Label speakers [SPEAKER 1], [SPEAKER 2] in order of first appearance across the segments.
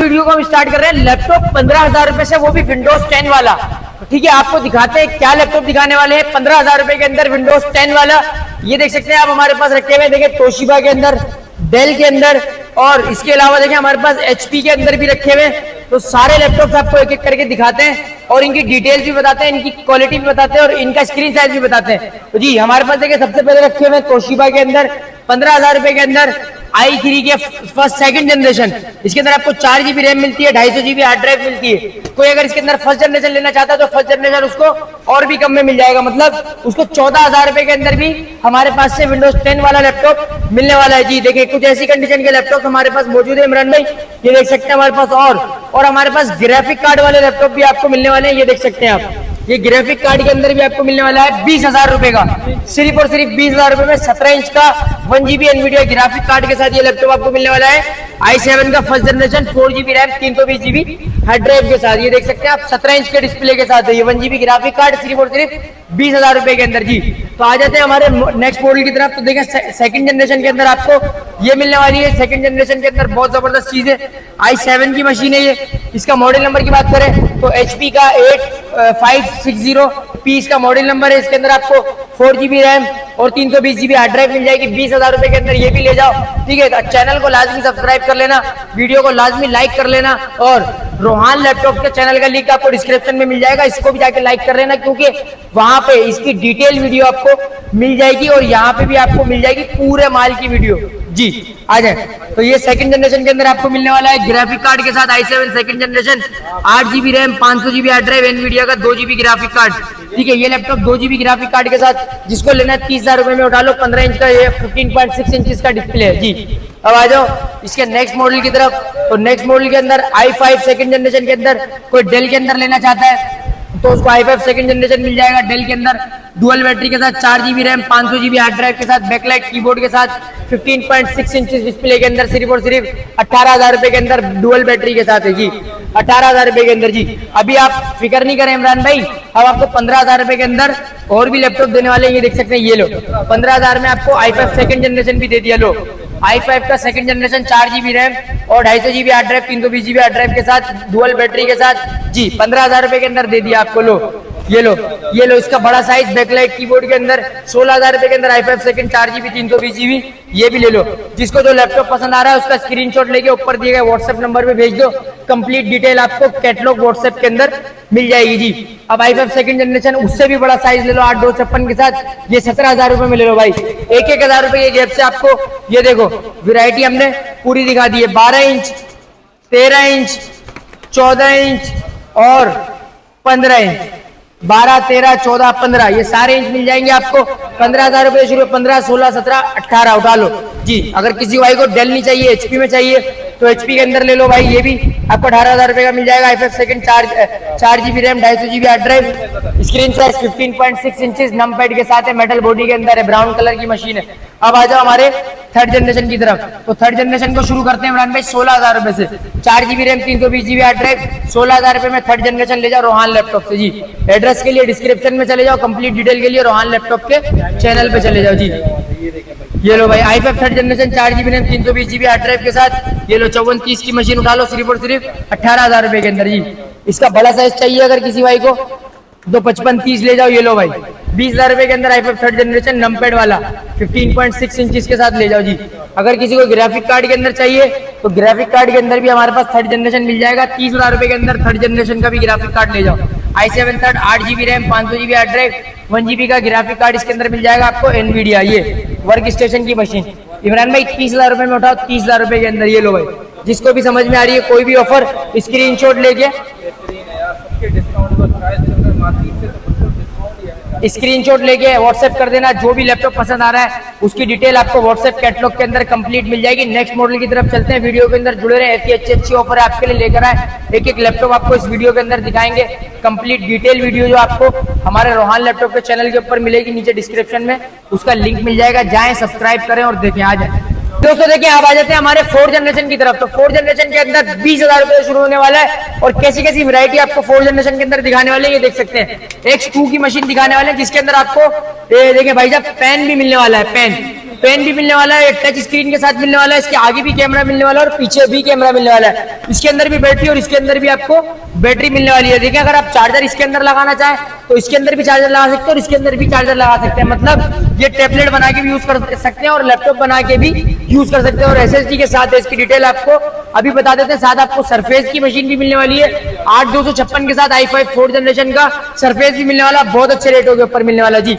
[SPEAKER 1] Video को हम start कर रहे हैं लैपटॉप 15,000 रुपए से, वो भी विंडोज 10 वाला। ठीक है, आपको दिखाते हैं क्या लैपटॉप दिखाने वाले हैं 15,000 रुपए के अंदर विंडोज 10 वाला। ये देख सकते हैं आप हमारे पास रखे हुए, देखिए तोशिबा के अंदर, डेल के अंदर, और इसके अलावा देखिए हमारे पास एचपी के अंदर भी रखे हुए। तो सारे लैपटॉप्स आपको एक एक करके दिखाते हैं और इनकी डिटेल्स भी बताते हैं, इनकी क्वालिटी भी बताते हैं और इनका स्क्रीन साइज भी बताते हैं। तो जी हमारे पास देखिए सबसे पहले रखे हुए तोशिबा के अंदर 15,000 रुपए के अंदर i3 के फर्स्ट सेकंड जनरेशन। इसके अंदर आपको 4GB रैम मिलती है, 250GB हार्ड ड्राइव मिलती है। कोई अगर इसके अंदर फर्स्ट जनरेशन लेना चाहता है तो फर्स्ट जनरेशन उसको और भी कम में मिल जाएगा, मतलब उसको 14,000 रुपए के अंदर भी हमारे पास से विंडोज 10 वाला लैपटॉप मिलने वाला है। जी देखिए कुछ ऐसी कंडीशन के लैपटॉप हमारे पास मौजूद है इमरान भाई, ये देख सकते हैं हमारे पास। और हमारे पास ग्राफिक कार्ड वाले लैपटॉप भी आपको मिलने वाले हैं, ये देख सकते हैं आप। ये ग्राफिक कार्ड के अंदर भी आपको मिलने वाला है 20,000 रुपए का, सिर्फ और सिर्फ 20,000 रुपए में 17 इंच का 1GB एनवीडिया ग्राफिक कार्ड के साथ ये लैपटॉप आपको मिलने वाला है। i7 का first generation 4GB RAM 320GB hard drive के साथ, ये देख सकते हैं आप 17 इंच के डिस्प्ले के साथ है ये 1GB ग्राफिक कार्ड, सिर्फ और सिर्फ 20,000 रुपए के अंदर। जी तो आ जाते हैं हमारे नेक्स्ट मॉडल की तरफ। तो देखें सेकंड जनरेशन के अंदर आपको ये मिलने वाली है। सेकंड जनरेशन के अंदर बहुत जबरदस्त चीज है, i7 की मशीन है ये। इसका मॉडल नंबर की बात करें तो HP का 8560P इसका मॉडल नंबर है। इसके अंदर आपको 4GB रैम और 320GB हार्ड ड्राइव मिल जाएगी 20,000 रुपए के अंदर, ये भी ले जाओ। ठीक है, तो चैनल को लाजमी सब्सक्राइब कर लेना, वीडियो को लाजमी लाइक कर लेना, और रोहान लैपटॉप के चैनल का लिंक आपको डिस्क्रिप्शन में मिल जाएगा, इसको भी जाके लाइक कर लेना, क्योंकि वहां पे इसकी डिटेल वीडियो आपको मिल जाएगी और यहाँ पे भी आपको मिल जाएगी पूरे माल की वीडियो। जी आ जाए, तो ये सेकंड जनरेशन के अंदर आपको मिलने वाला है ग्राफिक कार्ड के साथ i7 second generation, 8GB RAM 500GB hard drive, Nvidia का 2GB ग्राफिक कार्ड। ठीक है, ये लैपटॉप 2GB ग्राफिक कार्ड के साथ जिसको लेना है 30,000 रुपए में उठा लो। 15 इंच का ये 15.6 इंच का डिस्प्ले है। जी अब आ जाओ इसके नेक्स्ट मॉडल की तरफ। तो नेक्स्ट मॉडल के अंदर i5 सेकंड जनरेशन के अंदर कोई डेल के अंदर लेना चाहता है तो उसको i5 सेकंड जनरेशन मिल जाएगा डेल के अंदर, डुअल बैटरी के साथ, 4GB RAM 500GB hard drive के साथ, बैकलाइट कीबोर्ड के साथ, 15.6 इंच डिस्प्ले के अंदर, सिर्फ और सिर्फ 18,000 रुपए के अंदर डुअल बैटरी के साथ है। जी 18,000 रुपए के अंदर। जी अभी आप फिक्र नहीं करें इमरान भाई, अब आपको 15,000 रुपए के अंदर और भी लैपटॉप देने वाले हैं, ये देख सकते हैं। ये लो 15,000 में आपको i5 सेकंड जनरेशन भी दे दिया। लो i5 का सेकंड जनरेशन, 4GB रैम और 250GB hard drive, 320GB hard drive के साथ, डुअल बैटरी के साथ। जी 15,000 रुपए के अंदर दे दिया आपको। लो ये लो इसका बड़ा साइज बैकलाइट कीबोर्ड के अंदर 16,000 रुपए के अंदर i5 सेकंड, 4GB 320GB, ये भी ले लो। जिसको जो लैपटॉप पसंद आ रहा है उसका स्क्रीनशॉट लेके ऊपर दिए गए व्हाट्सएप नंबर पे भेज दो, कंप्लीट डिटेल आपको कैटलॉग व्हाट्सएप के अंदर मिल जाएगी। जी अब i5 सेकंड जनरेशन उससे भी बड़ा साइज ले लो 8/256 के साथ, ये 17,000 रुपए में ले लो भाई। 1,000 रुपए के गैप से आपको ये देखो वैरायटी हमने पूरी दिखा दी है। 12 इंच, 13 इंच, 14 इंच और 15 इंच, 12, 13, 14, 15 ये सारे इंच मिल जाएंगे आपको। 15,000 रुपए शुरू, 15, 16, 17, 18 उठा लो। जी अगर किसी भाई को डेल नहीं चाहिए, HP में चाहिए तो HP के अंदर ले लो भाई, ये भी आपको 18,000 रुपए का मिल जाएगा। i5 second, 4GB RAM, 250GB hard drive, screen size 15.6 inches, num pad के साथ है, मेटल बॉडी के अंदर है, ब्राउन कलर की मशीन है। अब आ जाओ हमारे थर्ड जनरेशन की तरफ। तो थर्ड जनरेशन को शुरू करते हैं इमरान भाई 16,000 रुपए से, 4GB RAM, 320GB hard drive, 16,000 रुपए में थर्ड जनरेशन ले जाओ रोहान लैपटॉप से। जी एड्रेस के लिए डिस्क्रिप्शन में चले जाओ, कंप्लीट डिटेल के लिए रोहान लैपटॉप के चैनल पे चले जाओ। जी ये लो भाई i5 third generation, 4GB RAM, 320GB hard drive के साथ, ये लो 5430 की मशीन उठा लो, सिर्फ और सिर्फ 18,000 रुपए के अंदर। जी इसका बड़ा साइज चाहिए अगर किसी भाई को तो 5530 ले जाओ, ये लो भाई 20,000 रुपए के अंदर i5 थर्ड जनरेशन नमपैड वाला 15.6 इंचेस के साथ ले जाओ। जी अगर किसी को ग्राफिक कार्ड के अंदर चाहिए तो ग्राफिक कार्ड के अंदर भी हमारे पास थर्ड जनरेशन मिल जाएगा। 30,000 रुपए के अंदर थर्ड जनरेशन का भी ग्राफिक कार्ड ले जाओ। i7 third, 8GB RAM, 500GB hard drive, 1GB का ग्राफिक कार्ड इसके अंदर मिल जाएगा आपको। एनवीडिया ये वर्क स्टेशन की मशीन इमरान भाई 30,000 रुपए में उठाओ, 30,000 रुपए के अंदर ये लो भाई। जिसको भी समझ में आ रही है कोई भी ऑफर स्क्रीनशॉट लेके व्हाट्सएप कर देना। जो भी लैपटॉप पसंद आ रहा है उसकी डिटेल आपको व्हाट्सएप कैटलॉग के अंदर कंप्लीट मिल जाएगी। नेक्स्ट मॉडल की तरफ चलते हैं, वीडियो के अंदर जुड़े रहे, ऐसी अच्छी ऑफर है आपके लिए लेकर आए। एक एक लैपटॉप आपको इस वीडियो के अंदर दिखाएंगे, कंप्लीट डिटेल वीडियो जो आपको हमारे रोहान लैपटॉप के चैनल के ऊपर मिलेगी, नीचे डिस्क्रिप्शन में उसका लिंक मिल जाएगा, जाएं सब्सक्राइब करें और देखें। आ जाए दोस्तों, देखिए आप आ जाते हैं हमारे फोर्थ जनरेशन की तरफ। तो फोर्थ जनरेशन के अंदर 20,000 रुपए शुरू होने वाला है और कैसी कैसी वैरायटी आपको फोर्थ जनरेशन के अंदर दिखाने वाले हैं ये देख सकते हैं। X2 की मशीन दिखाने वाले हैं जिसके अंदर आपको देखिए भाई साहब पेन भी मिलने वाला है। पेन पेन भी मिलने वाला है, टच स्क्रीन के साथ मिलने वाला है, इसके आगे भी कैमरा मिलने वाला है और पीछे भी कैमरा मिलने वाला है। इसके अंदर भी बैटरी और इसके अंदर भी आपको बैटरी मिलने वाली है। देखिए अगर आप चार्जर इसके अंदर लगाना चाहें तो इसके अंदर भी चार्जर लगा सकते हैं और इसके अंदर भी चार्जर लगा सकते हैं। मतलब ये टैबलेट बना के भी यूज कर सकते हैं और लैपटॉप बना के भी यूज कर सकते हैं। और एसएसडी के साथ इसकी डिटेल आपको अभी बता देते हैं। साथ आपको सरफेस की मशीन भी मिलने वाली है 8256 के साथ i5 4th जनरेशन का सरफेस भी मिलने वाला, बहुत अच्छे रेटों के ऊपर मिलने वाला जी।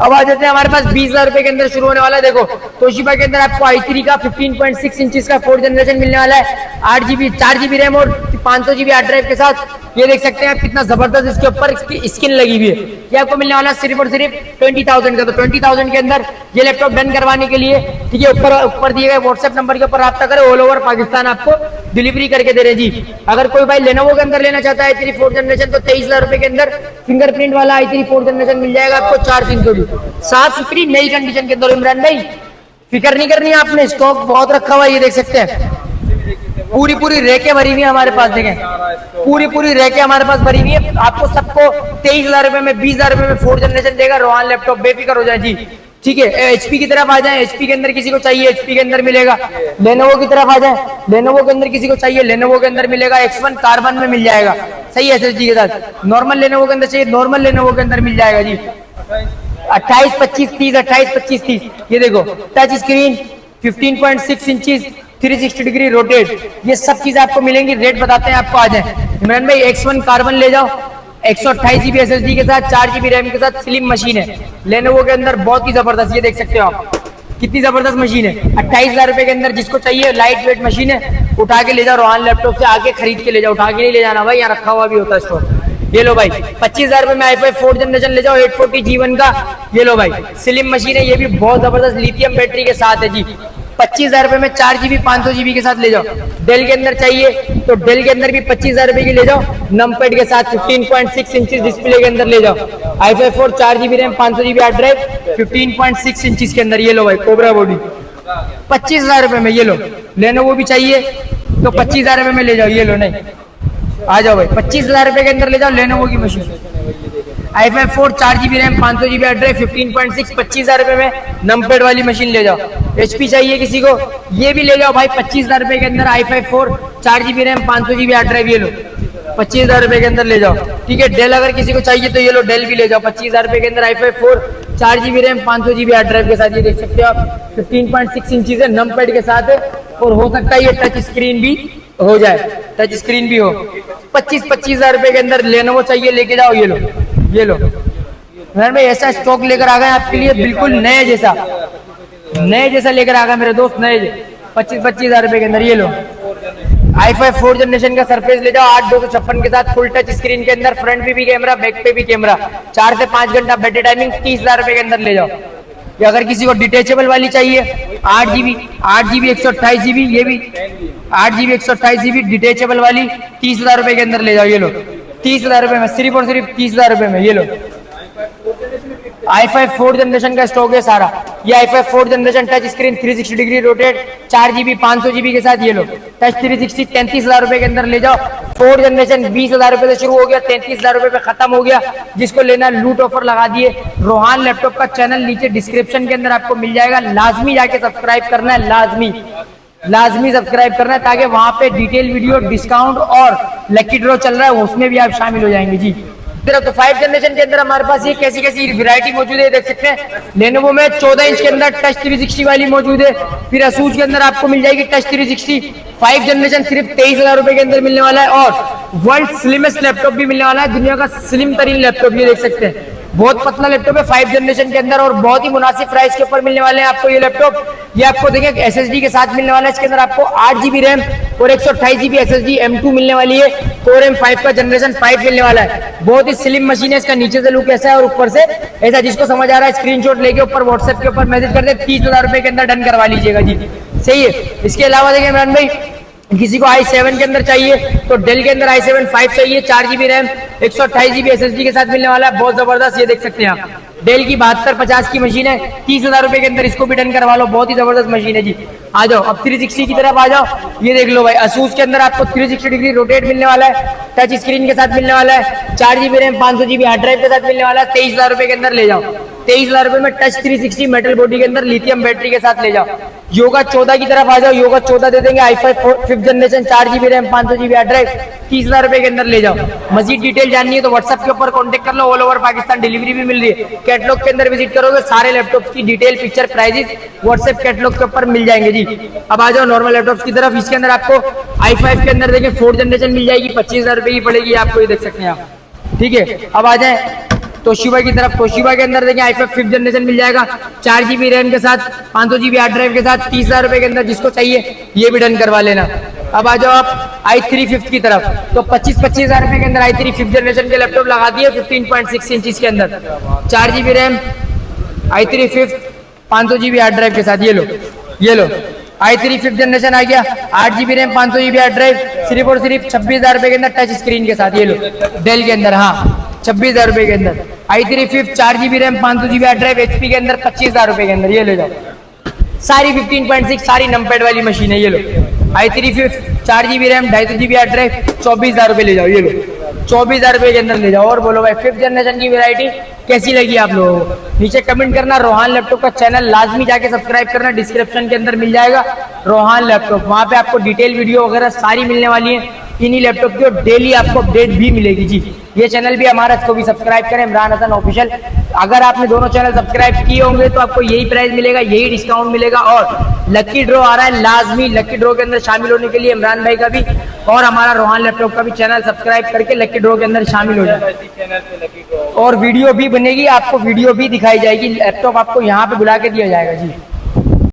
[SPEAKER 1] अब आ जाते हैं हमारे पास 20,000 रुपए के अंदर शुरू होने वाला है। देखो तोशिबा के अंदर आपको i3 का 15.6 इंचेस का 4th जनरेशन मिलने वाला है, 8GB 4GB रैम और 500GB हार्ड ड्राइव के साथ। ये देख सकते हैं आप कितना जबरदस्त इसके ऊपर इसकी स्किन लगी हुई है। ये आपको मिलने वाला सिर्फ और सिर्फ 20,000 का। तो 20,000 के अंदर ये लैपटॉप डन करवाने के लिए ठीक है ऊपर दिए गए व्हाट्सएप नंबर के ऊपर रब्ता करें, ऑल ओवर पाकिस्तान आपको डिलीवरी करके दे रहे जी। अगर कोई भाई लेनोवो के अंदर लेना चाहता है i3 4th जनरेशन तो 23,000 रुपए के अंदर फिंगरप्रिंट वाला i3 4th जनरेशन मिल जाएगा आपको 4,300 की, साफ सुथरी नई कंडीशन के अंदर। इमरान भाई फिक्र नहीं करनी है आपने, स्टॉक बहुत रखा हुआ है। ये देख सकते हैं पूरी रैकें भरी हुई है हमारे पास। देखें पूरी रैकें हमारे पास भरी हुई है। आपको सबको 23,000 रुपए में 20,000 रुपए में 4th जनरेशन देगा रोहान लैपटॉप, बेफिक्र हो जाए जी। ठीक है एचपी की तरफ आ जाए, एचपी के अंदर किसी को चाहिए एचपी के अंदर मिलेगा। लेनोवो की तरफ आ जाए, लेनोवो के अंदर किसी को चाहिए लेनोवो के अंदर मिलेगा, X1 कार्बन में मिल जाएगा सही एसएसडी के साथ। नॉर्मल लेनोवो के अंदर चाहिए नॉर्मल लेनोवो के अंदर मिल जाएगा जी। 28 25 30 28 25 30 ये देखो touch screen 15.6 inches 360 degree rotate, ये सब चीजें आपको मिलेंगी। रेट बताते हैं आपको आ जाए। इमरान भाई X1 कार्बन ले जाओ 128GB एसएसडी के साथ 4GB रैम के साथ स्लिम मशीन है लेनोवो के अंदर, बहुत ही जबरदस्त। ये देख सकते हो आप कितनी जबरदस्त मशीन है। 28,000 रुपए के अंदर जिसको चाहिए लाइट वेट मशीन है, उठा के ले जाओ रोहान लैपटॉप से, आके खरीद के ले जाओ, उठा के नहीं ले जाना भाई, यहाँ रखा हुआ भी होता है स्टॉक। ये लो भाई 25,000 रुपए में i5 4th जनरेशन ले जाओ 840 G1 का। ये लो भाई स्लिम मशीन है, ये भी बहुत जबरदस्त लिथियम बैटरी के साथ है जी। 25,000 रुपए में 4GB 500GB के साथ ले जाओ। डेल के अंदर चाहिए तो डेल के अंदर भी 25,000 रुपए की ले जाओ, नमपैड के साथ 15.6 इंचेस डिस्प्ले के अंदर ले जाओ। i5 4 4GB RAM 500GB hard drive 15.6 inches के अंदर। ये लो भाई कोबरा बॉडी 25,000 रुपए में। ये लो लेनोवो भी चाहिए तो 25,000 रुपए में ले जाओ। ये लो नहीं आ जाओ भाई 25,000 रुपए के अंदर ले जाओ लेनोवो की machine. i5 4 4GB RAM 500GB hard drive 15.6 25,000 रुपए में नमपैड वाली मशीन ले जाओ। एचपी चाहिए किसी को ये भी ले जाओ भाई 25,000 रुपए के अंदर i5 4 4GB RAM 500GB hard drive. ये लो 25,000 रुपए के अंदर ले जाओ। ठीक है डेल अगर किसी को चाहिए तो ये लो डेल भी ले जाओ 25,000 रुपए के अंदर i5 4 4GB RAM 500GB hard drive के साथ। ये देख सकते हो आप 15.6 इंचेस है, नमपैड के साथ है और हो सकता है ये टच स्क्रीन भी हो जाए, टच स्क्रीन भी हो। 25,000 रुपए के अंदर लेनोवो चाहिए लेके जाओ। ये लो ये लो भाई ऐसा स्टॉक लेकर आ गए आपके लिए बिल्कुल नए जैसा लेकर आ गए मेरे दोस्त, नए 25,000 रुपए के अंदर। ये लो i5 4th जनरेशन का सरफेस ले जाओ 8256 के साथ फुल टच स्क्रीन के अंदर, फ्रंट पे भी कैमरा बैक पे भी कैमरा, 4 से 5 घंटा बैटरी टाइमिंग, 30,000 रुपए के अंदर ले जाओ। या अगर किसी को डिटेचेबल वाली चाहिए 8GB 128GB, ये भी 8GB 128GB डिटेचेबल वाली 30,000 रुपए के अंदर ले जाओ। ये लो 30,000 रुपए में सिर्फ और सिर्फ 30,000 रुपए में। ये लो i5 4th जनरेशन का स्टॉक है सारा। ये i5 4th generation touch screen 360 degree rotate 4GB 500GB के साथ। ये लो टच 360 33,000 रुपए के अंदर ले जाओ। 4th जनरेशन 20,000 रुपए से शुरू हो गया, 33,000 रुपए पे खत्म हो गया। जिसको लेना लूट ऑफर लगा दिए। रोहान लैपटॉप का चैनल नीचे डिस्क्रिप्शन के अंदर आपको मिल जाएगा, लाजमी जाके सब्सक्राइब करना है, लाजमी सब्सक्राइब करना है ताकि वहां पे डिटेल वीडियो डिस्काउंट और लकी ड्रॉ चल रहा है उसमें भी आप शामिल हो जाएंगे जी। तो 5 जनरेशन के अंदर हमारे पास ये कैसी वैरायटी मौजूद है देख सकते हैं। लेनोवो में 14 इंच के अंदर टच 360 वाली मौजूद है, फिर असूस के अंदर आपको मिल जाएगी टच 360। 5 जनरेशन सिर्फ 23,000 रुपए के अंदर मिलने वाला है और वर्ल्ड स्लिमेस्ट लैपटॉप भी मिलने वाला है, दुनिया का स्लिम तरीन लैपटॉप। ये देख सकते हैं बहुत पतला लैपटॉप है 5 जनरेशन के अंदर और बहुत ही मुनासिब प्राइस के ऊपर मिलने वाले हैं आपको ये लैपटॉप। ये आपको देखिए एसएसडी के साथ मिलने वाला है, इसके अंदर आपको 8GB रैम और 128GB एसएसडी M2 मिलने वाली है। Core M5 का जनरेशन 5 मिलने वाला है, बहुत ही स्लिम मशीन है। इसका नीचे से लुक ऐसा है और ऊपर से ऐसा, जिसको समझ आ रहा है स्क्रीनशॉट लेके ऊपर व्हाट्सएप के ऊपर मैसेज कर दे, 30,000 रुपए के अंदर डन करवा लीजिएगा जी। सही है। इसके अलावा देखिए इमरान भाई किसी को i7 के अंदर चाहिए तो डेल के अंदर i7 5 चाहिए, 4GB रैम 128GB एसएसडी के साथ मिलने वाला है, बहुत जबरदस्त। ये देख सकते हैं आप डेल की 7250 की मशीन है, 30,000 रुपए के अंदर इसको भी डन करवा लो, बहुत ही जबरदस्त मशीन है जी। आ जाओ अब 360 की तरफ आ जाओ। ये देख लो भाई असूस के अंदर आपको 360 डिग्री रोटेट मिलने वाला है, टच स्क्रीन के साथ मिलने वाला है, 4GB RAM 500GB hard drive के साथ मिलने वाला है, 23,000 रुपए के अंदर ले जाओ। 23,000 रुपए में टच 360 मेटल बॉडी के अंदर लिथियम बैटरी के साथ ले जाओ। योगा 14 की तरफ आ जाओ, योगा 14 दे देंगे, i5 5th generation, 4GB RAM, 500GB hard drive, 30,000 रुपए के अंदर ले जाओ। मजीद डिटेल जाननी है तो व्हाट्सएप के ऊपर कॉन्टेक्ट कर लो, ऑल ओवर पाकिस्तान डिलीवरी भी मिल रही है। कैटलॉग के अंदर विजिट करोगे, सारे लैपटॉप की detail, picture, prices WhatsApp catalogue के ऊपर मिल जाएंगे जी। अब आ जाओ नॉर्मल लैपटॉप की तरफ। इसके अंदर आपको i5 के अंदर देखिए 4th जनरेशन मिल जाएगी, 25,000 रुपए की पड़ेगी आपको, ये देख सकते हैं आप, ठीक है। अब आ जाए तोशिबा की तरफ। तोशिबा के अंदर देखिए i5 5th जनरेशन मिल जाएगा, 4GB रैम के साथ, 500GB हार्ड ड्राइव के साथ, 30,000 रुपए के अंदर, जिसको चाहिए ये भी डन करवा लेना। अब आ जाओ आप i3 5th की तरफ, तो 25,000 रुपए के अंदर i3 5th जनरेशन के लैपटॉप लगा दिए 15.6 इंच के अंदर, 4GB RAM, i3 5th, 500GB hard drive के साथ, ये लो i3 5th जनरेशन आ गया, 8GB RAM, 500GB hard drive, सिर्फ और सिर्फ 26,000 रुपए के अंदर टच स्क्रीन के साथ, ये लो डेल के अंदर, हाँ 26,000 रुपए के अंदर। i3 5th, 4GB RAM, 500GB hard drive, HP के अंदर 25,000 रुपए के अंदर, ये ले जाओ। सारी 15.6 सारी नंपेड वाली मशीन है, ये लो i3 5th, 4GB RAM, 250GB hard drive, 24,000 रुपए ले जाओ, ये लो 24,000 रुपए के अंदर ले जाओ। और बोलो भाई 5th जनरेशन की वैरायटी कैसी लगी आप लोगों को, नीचे कमेंट करना। रोहान लैपटॉप का चैनल लाजमी जाके सब्सक्राइब करना, डिस्क्रिप्शन के अंदर मिल जाएगा रोहान लैपटॉप, वहां पे आपको डिटेल वीडियो वगैरह सारी मिलने वाली है इन्हीं लैपटॉप की, और डेली आपको अपडेट भी मिलेगी जी। ये चैनल भी हमारा, इसको भी सब्सक्राइब करें, इमरान हसन ऑफिशियल। अगर आपने दोनों चैनल सब्सक्राइब किए होंगे तो आपको यही प्राइस मिलेगा, यही डिस्काउंट मिलेगा। और लकी ड्रॉ आ रहा है, लाजमी लकी ड्रॉ के अंदर शामिल होने के लिए इमरान भाई का भी और हमारा रोहान लैपटॉप का भी चैनल सब्सक्राइब करके लकी ड्रॉ के अंदर शामिल हो जाए। और वीडियो भी बनेगी, आपको वीडियो भी दिखाई जाएगी, लैपटॉप आपको यहाँ पे बुला के दिया जाएगा जी।